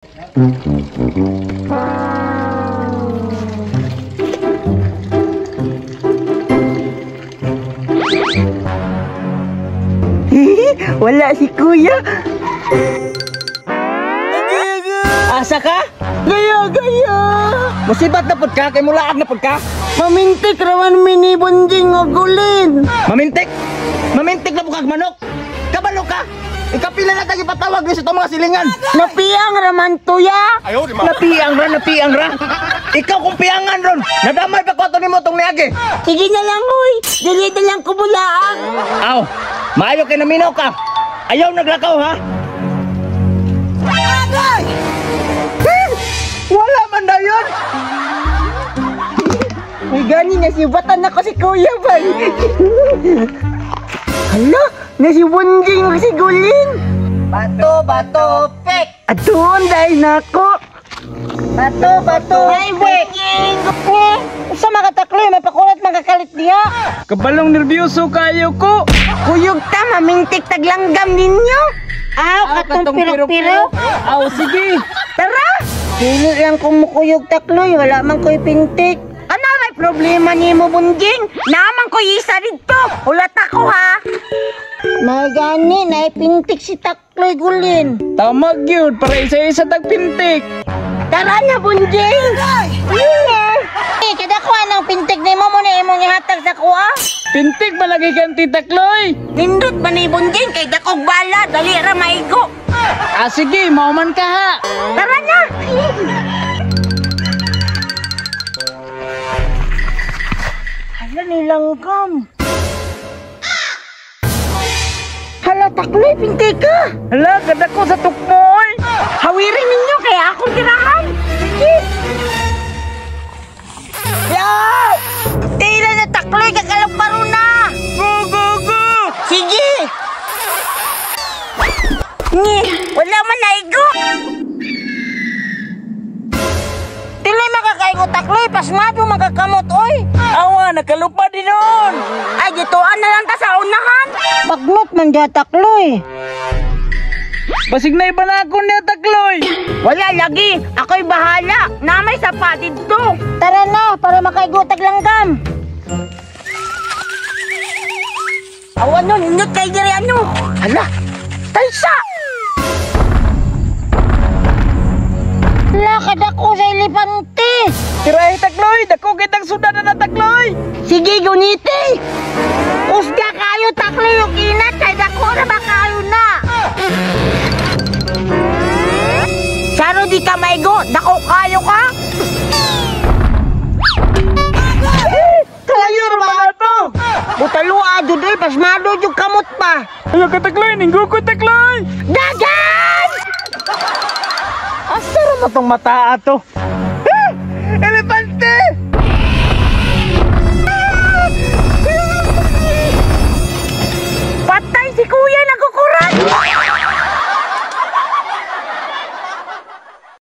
Wala si kuya. Asa ka? Gaya. Musibat na pod ka, kay mulaad na pod ka. Mamintik raman mini bunjing ogulin. Mamintik na bukag manok. Kabalo ka? Ikapila na tayo patawag ni sa itong mga silingan. Napiang raman tuya. Napiang ra. Ikaw kung piangan ron. Nadamay pa kwato ni mo itong niage. Sige na lang, huy. Dili na lang kubulaan. Aw, maayo kay naminaw ka. Ayaw naglakaw, ha? Agay! Wala man na yun. May gani, nasibatan ako si Kuya Bay. Hala, nasibunjing ako si Gulin. Bato, pek. Atuon dahil nako. Bato, ay pek. Sa makatakloy, may pakulat magkakalit niya. Kabalong nervyoso kayo ko. Kuyog ta, mamintik taglanggam ninyo. Aw, katong pirok-pirok. Aw, sige. Tara. Dili lang kumukuyog takloy, wala man ko'y pintik. Ano may problema ni mo, bunjing? Naman ko'y isa dito. Ulat ako, ha? Nagani, naipintik si takloy, Gulin. Tamag yun, para isa-isa tagpintik. Tara na, bunjing. Kada ko anong pintik ni mo muna imong ihatag sa kuha? Pintik ba lagi kang titakloy? Nindot ba ni bunjing kay dakog bala, dali ra maigo. Sige, mauman ka ha. Tara na. Hala nilanggam. Hala takloy, pintik ka. Hala, kada ko sa tukmoy. Hawirin ninyo kaya akong tirahan. Sige. Yaw! Tila na takloy, kakalaparo na! Go! Sige! Wala man naigo! Tila makakaigo takloy, pasmado makakamot, oy! Awa, nakalupa din nun! Ay, ditoan na lang ta sa unahan! Bagnot man dyan takloy! Basig na iba na ako niya, takloy! Wala lagi! Ako'y bahala! Namay sa patid to! Tara na! Para makaigutag langgam! Awan nun! Inyot kay diri ano! Hala! Talsa! Hala! Kadako sa ilipante! Tiray, takloy! Dako kitang suda na takloy! Sige, guniti! Usga kayo, takloy! Yung inat! Kay dako na ba kayo na! Saro di ka maigo, dako kayo ka? Kayo naman ito! Butalua, dudoy, pasmado yung kamot pa. Ayaw ka takloy, ninggo ko takloy! Dagan! Asara mo tong mata ato.